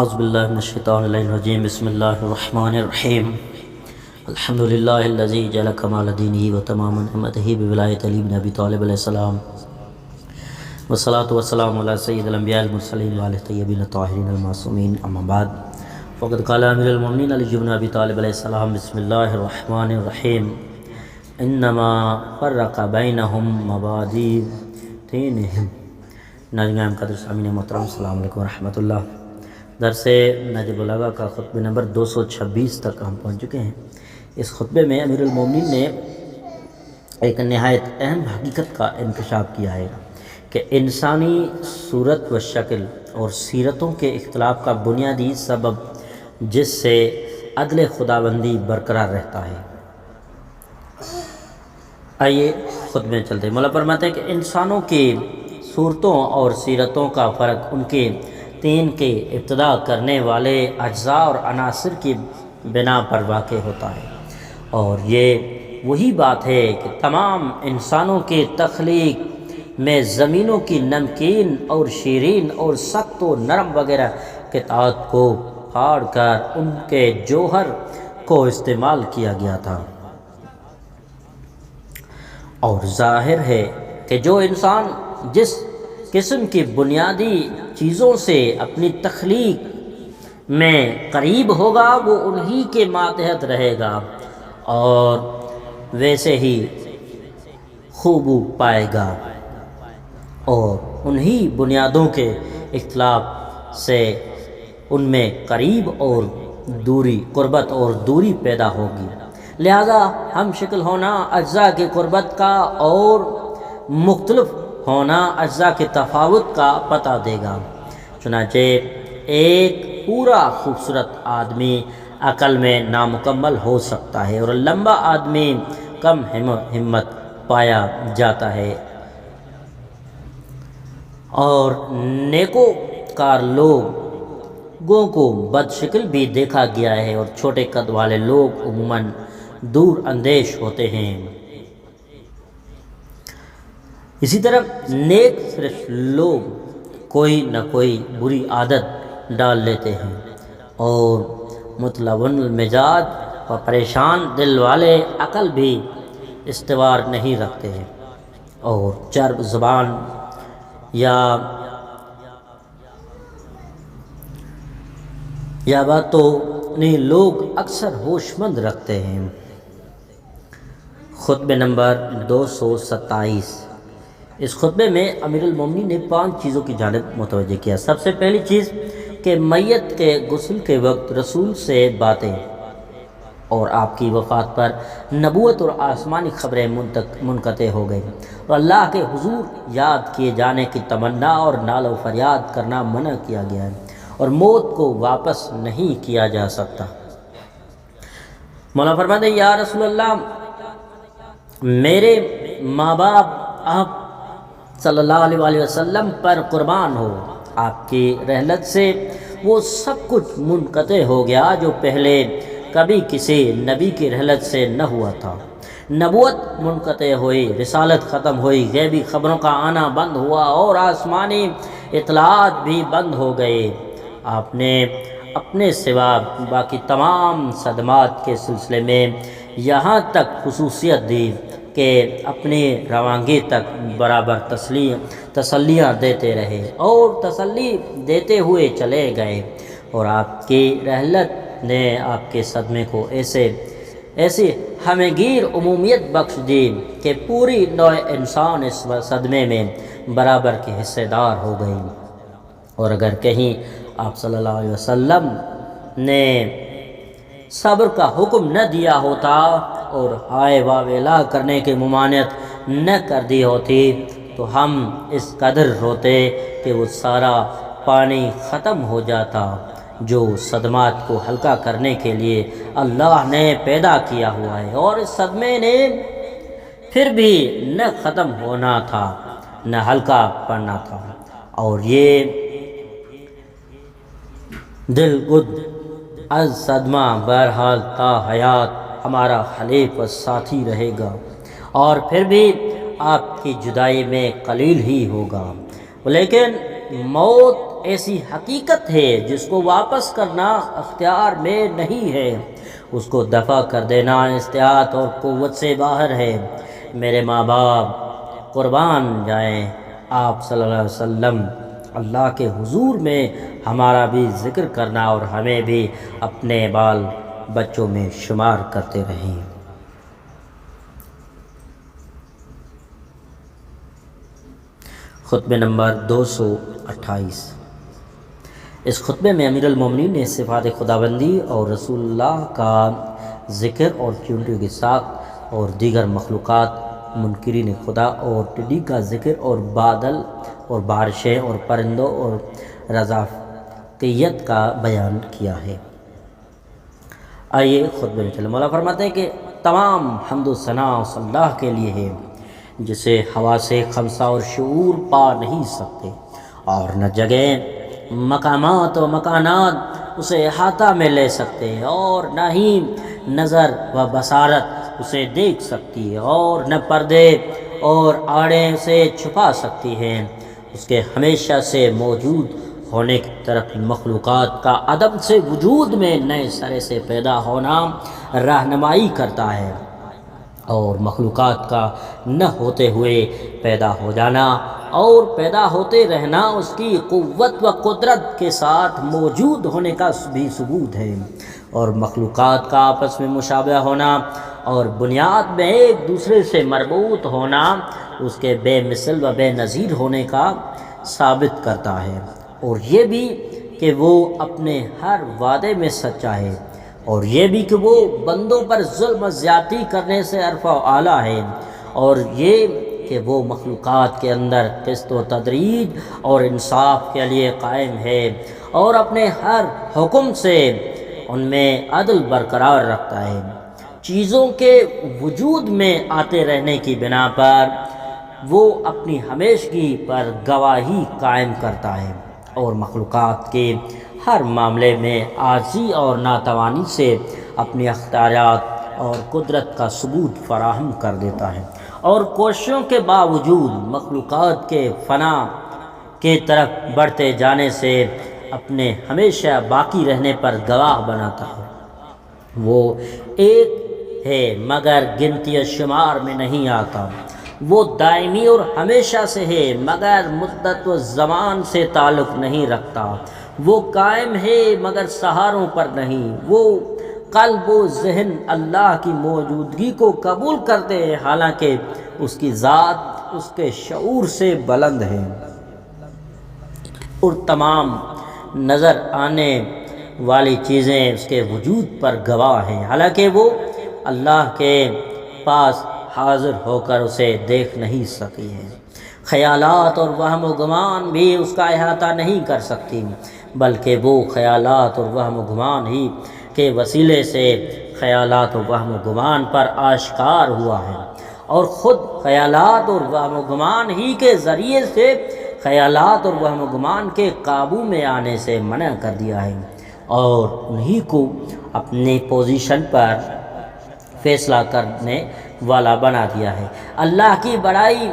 اعوذ باللہ من الشیطان الرجیم بسم اللہ الرحمن الرحیم الحمد للہ الذی جعل کمال دینہ و تمام نعمتہ بولایت علی بن ابی طالب علیہ السلام والصلاة والسلام علی سید الانبیاء المرسلین وعلی الطیبین الطاہرین المعصومین اما بعد فقد قال امیر المؤمنین علی بن ابی طالب علیہ السلام بسم اللہ الرحمن الرحیم انما فرق بینہم مبادی دینہم۔ ناظرین قدر سامعین محترم السلام علیکم ورحمۃ اللہ۔ درس نجب البلاغہ کا خطبہ نمبر 226 تک ہم پہنچ چکے ہیں۔ اس خطبے میں امیر المومنین نے ایک نہایت اہم حقیقت کا انکشاف کیا ہے کہ انسانی صورت و شکل اور سیرتوں کے اختلاف کا بنیادی سبب جس سے عدل خداوندی برقرار رہتا ہے۔ آئیے خطبے میں چلتے ہیں۔ مولا فرماتے ہیں کہ انسانوں کی صورتوں اور سیرتوں کا فرق ان کے دین کے ابتدا کرنے والے اجزاء اور عناصر کی بنا پر واقع ہوتا ہے، اور یہ وہی بات ہے کہ تمام انسانوں کی تخلیق میں زمینوں کی نمکین اور شیرین اور سخت و نرم وغیرہ قطعات کو پھاڑ کر ان کے جوہر کو استعمال کیا گیا تھا، اور ظاہر ہے کہ جو انسان جس قسم کی بنیادی چیزوں سے اپنی تخلیق میں قریب ہوگا وہ انہی کے ماتحت رہے گا اور ویسے ہی خوبو پائے گا، اور انہی بنیادوں کے اختلاف سے ان میں قریب اور دوری، قربت اور دوری پیدا ہوگی۔ لہذا ہم شکل ہونا اجزاء کی قربت کا اور مختلف ہونا اجزاء کے تفاوت کا پتہ دے گا۔ چنانچہ ایک پورا خوبصورت آدمی عقل میں نامکمل ہو سکتا ہے اور لمبا آدمی کم ہمت پایا جاتا ہے، اور نیکوکار لوگوں کو بد شکل بھی دیکھا گیا ہے، اور چھوٹے قد والے لوگ عموماً دور اندیش ہوتے ہیں۔ اسی طرح نیک صرف لوگ کوئی نہ کوئی بری عادت ڈال لیتے ہیں، اور متلون المزاج و پریشان دل والے عقل بھی استوار نہیں رکھتے ہیں، اور چرب زبان یا باتوں نے لوگ اکثر ہوش مند رکھتے ہیں۔ خطبہ نمبر 227۔ اس خطبے میں امیر المومنین نے 5 چیزوں کی جانب متوجہ کیا۔ سب سے پہلی چیز کہ میت کے غسل کے وقت رسول سے باتیں اور آپ کی وفات پر نبوت اور آسمانی خبریں منقطع ہو گئیں، اور اللہ کے حضور یاد کیے جانے کی تمنا اور نال و فریاد کرنا منع کیا گیا ہے، اور موت کو واپس نہیں کیا جا سکتا۔ مولا فرماتے ہیں یا رسول اللہ، میرے ماں باپ آپ صلی اللہ علیہ وآلہ وسلم پر قربان ہو، آپ کی رحلت سے وہ سب کچھ منقطع ہو گیا جو پہلے کبھی کسی نبی کی رحلت سے نہ ہوا تھا۔ نبوت منقطع ہوئی، رسالت ختم ہوئی، غیبی خبروں کا آنا بند ہوا، اور آسمانی اطلاعات بھی بند ہو گئے۔ آپ نے اپنے سوا باقی تمام صدمات کے سلسلے میں یہاں تک خصوصیت دی کہ اپنی روانگی تک برابر تسلیاں دیتے رہے اور تسلی دیتے ہوئے چلے گئے، اور آپ کی رحلت نے آپ کے صدمے کو ایسی ہمگیر عمومیت بخش دی کہ پوری نوع انسان اس صدمے میں برابر کے حصے دار ہو گئی، اور اگر کہیں آپ صلی اللہ علیہ وسلم نے صبر کا حکم نہ دیا ہوتا اور ہائے واویلا کرنے کی ممانعت نہ کر دی ہوتی تو ہم اس قدر روتے کہ وہ سارا پانی ختم ہو جاتا جو صدمات کو ہلکا کرنے کے لیے اللہ نے پیدا کیا ہوا ہے، اور اس صدمے نے پھر بھی نہ ختم ہونا تھا نہ ہلکا پڑنا تھا، اور یہ دل گد از صدمہ بہرحال تا حیات ہمارا حلیف و ساتھی رہے گا، اور پھر بھی آپ کی جدائی میں قلیل ہی ہوگا، لیکن موت ایسی حقیقت ہے جس کو واپس کرنا اختیار میں نہیں ہے، اس کو دفع کر دینا استطاعت اور قوت سے باہر ہے۔ میرے ماں باپ قربان جائیں، آپ صلی اللہ علیہ وسلم اللہ کے حضور میں ہمارا بھی ذکر کرنا اور ہمیں بھی اپنے بال بچوں میں شمار کرتے رہیں۔ خطبہ نمبر 228۔ اس خطبے میں امیر المومنین نے صفات خداوندی اور رسول اللہ کا ذکر اور چونٹیوں کی ساخت اور دیگر مخلوقات، منکرین خدا اور ٹڈی کا ذکر اور بادل اور بارشیں اور پرندوں اور رضافیت کا بیان کیا ہے۔ آئیے خطبے میں چلیں۔ مولا فرماتے ہیں کہ تمام حمد و ثنا اس اللہ کے لیے ہے جسے حواس خمسہ اور شعور پا نہیں سکتے، اور نہ جگہ، مقامات و مکانات اسے احاطہ میں لے سکتے، اور نہ ہی نظر و بصارت اسے دیکھ سکتی، اور نہ پردے اور آڑیں اسے چھپا سکتی ہیں۔ اس کے ہمیشہ سے موجود ہونے کی طرف مخلوقات کا عدم سے وجود میں نئے سرے سے پیدا ہونا رہنمائی کرتا ہے، اور مخلوقات کا نہ ہوتے ہوئے پیدا ہو جانا اور پیدا ہوتے رہنا اس کی قوت و قدرت کے ساتھ موجود ہونے کا بھی ثبوت ہے، اور مخلوقات کا آپس میں مشابہ ہونا اور بنیاد میں ایک دوسرے سے مربوط ہونا اس کے بے مثل و بے نظیر ہونے کا ثابت کرتا ہے، اور یہ بھی کہ وہ اپنے ہر وعدے میں سچا ہے، اور یہ بھی کہ وہ بندوں پر ظلم و زیادتی کرنے سے عرفہ و اعلیٰ ہے، اور یہ کہ وہ مخلوقات کے اندر قسط و تدریج اور انصاف کے لیے قائم ہے، اور اپنے ہر حکم سے ان میں عدل برقرار رکھتا ہے۔ چیزوں کے وجود میں آتے رہنے کی بنا پر وہ اپنی ہمیشگی پر گواہی قائم کرتا ہے، اور مخلوقات کے ہر معاملے میں عاجزی اور ناتوانی سے اپنی اختیارات اور قدرت کا ثبوت فراہم کر دیتا ہے، اور کوششوں کے باوجود مخلوقات کے فنا کے طرف بڑھتے جانے سے اپنے ہمیشہ باقی رہنے پر گواہ بناتا ہے۔ وہ ایک ہے مگر گنتی و شمار میں نہیں آتا، وہ دائمی اور ہمیشہ سے ہے مگر مدت و زمان سے تعلق نہیں رکھتا، وہ قائم ہے مگر سہاروں پر نہیں، وہ قلب و ذہن اللہ کی موجودگی کو قبول کرتے ہیں حالانکہ اس کی ذات اس کے شعور سے بلند ہے، اور تمام نظر آنے والی چیزیں اس کے وجود پر گواہ ہیں حالانکہ وہ اللہ کے پاس حاضر ہو کر اسے دیکھ نہیں سکی ہے۔ خیالات اور وہم و گمان بھی اس کا احاطہ نہیں کر سکتی، بلکہ وہ خیالات اور وہم و گمان ہی کے وسیلے سے خیالات و وہم و گمان پر آشکار ہوا ہے، اور خود خیالات اور وہم و گمان ہی کے ذریعے سے خیالات اور وہم و گمان کے قابو میں آنے سے منع کر دیا ہے، اور انہی کو اپنی پوزیشن پر فیصلہ کرنے والا بنا دیا ہے۔ اللہ کی بڑائی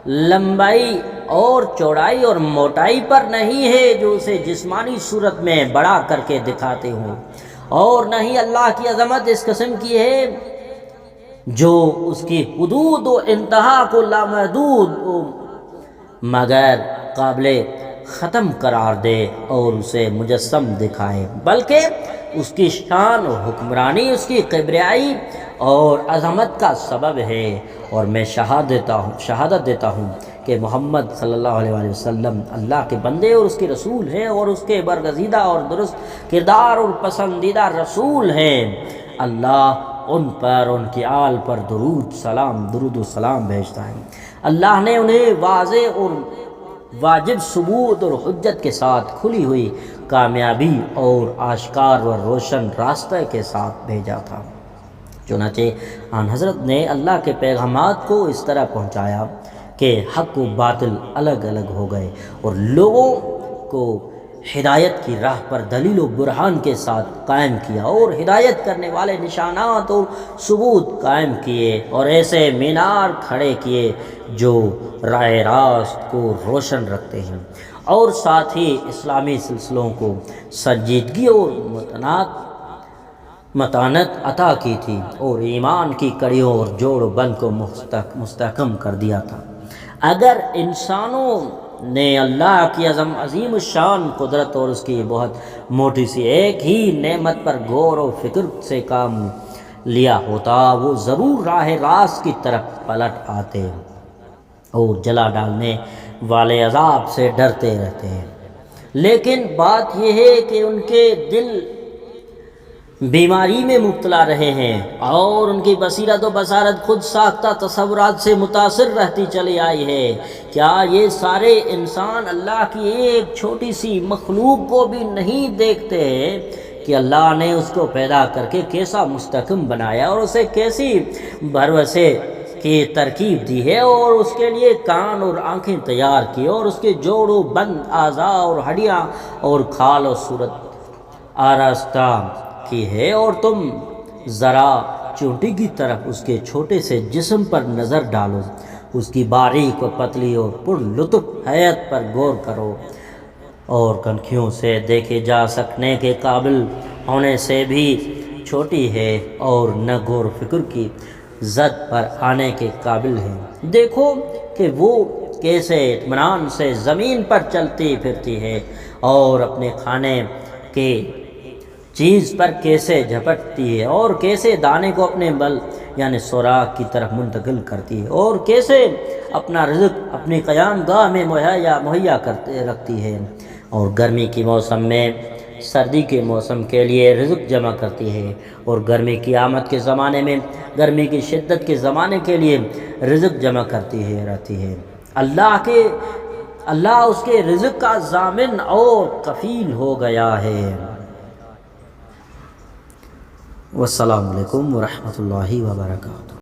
لمبائی اور چوڑائی اور موٹائی پر نہیں ہے جو اسے جسمانی صورت میں بڑا کر کے دکھاتے ہوں، اور نہ ہی اللہ کی عظمت اس قسم کی ہے جو اس کی حدود و انتہا کو لامحدود مگر قابل ختم قرار دے اور اسے مجسم دکھائے، بلکہ اس کی شان و حکمرانی اس کی کبریائی اور عظمت کا سبب ہے۔ اور میں شہادت دیتا ہوں کہ محمد صلی اللہ علیہ وآلہ وسلم اللہ کے بندے اور اس کے رسول ہیں، اور اس کے برگزیدہ اور درست کردار اور پسندیدہ رسول ہیں۔ اللہ ان پر، ان کی آل پر درود و سلام بھیجتا ہے۔ اللہ نے انہیں واضح اور واجب ثبوت اور حجت کے ساتھ کھلی ہوئی کامیابی اور آشکار و روشن راستہ کے ساتھ بھیجا تھا، چنانچہ آن حضرت نے اللہ کے پیغامات کو اس طرح پہنچایا کہ حق و باطل الگ الگ ہو گئے، اور لوگوں کو ہدایت کی راہ پر دلیل و برہان کے ساتھ قائم کیا، اور ہدایت کرنے والے نشانات اور ثبوت قائم کیے، اور ایسے مینار کھڑے کیے جو راہ راست کو روشن رکھتے ہیں، اور ساتھ ہی اسلامی سلسلوں کو سنجیدگی اور متانت عطا کی تھی اور ایمان کی کڑیوں اور جوڑ و بند کو مستحکم کر دیا تھا۔ اگر انسانوں نے اللہ کی عظیم الشان قدرت اور اس کی بہت موٹی سی ایک ہی نعمت پر غور و فکر سے کام لیا ہوتا، وہ ضرور راہ راست کی طرف پلٹ آتے اور جلا ڈالنے والے عذاب سے ڈرتے رہتے ہیں۔ لیکن بات یہ ہے کہ ان کے دل بیماری میں مبتلا رہے ہیں اور ان کی بصیرت و بصارت خود ساختہ تصورات سے متاثر رہتی چلی آئی ہے۔ کیا یہ سارے انسان اللہ کی ایک چھوٹی سی مخلوق کو بھی نہیں دیکھتے کہ اللہ نے اس کو پیدا کر کے کیسا مستحکم بنایا اور اسے کیسی بھروسے کی ترکیب دی ہے اور اس کے لیے کان اور آنکھیں تیار کی اور اس کے جوڑ و بند اعضاء اور ہڈیاں اور کھال و صورت آراستہ کی ہے، اور تم ذرا چونٹی کی طرف اس کے چھوٹے سے جسم پر نظر ڈالو، اس کی باریک و پتلی اور پر لطف حیت پر غور کرو، اور کنکھیوں سے دیکھے جا سکنے کے قابل ہونے سے بھی چھوٹی ہے اور نہ غور و فکر کی زد پر آنے کے قابل ہے۔ دیکھو کہ وہ کیسے اطمینان سے زمین پر چلتی پھرتی ہے اور اپنے کھانے کے چیز پر کیسے جھپٹتی ہے اور کیسے دانے کو اپنے بل یعنی سوراخ کی طرف منتقل کرتی ہے اور کیسے اپنا رزق اپنی قیام گاہ میں مہیا کرتے رکھتی ہے، اور گرمی کے موسم میں سردی کے موسم کے لیے رزق جمع کرتی ہے، اور گرمی کی آمد کے زمانے میں گرمی کی شدت کے زمانے کے لیے رزق جمع کرتی رہتی ہے۔ اللہ اس کے رزق کا ضامن اور کفیل ہو گیا ہے۔ والسلام علیکم ورحمۃ اللہ وبرکاتہ۔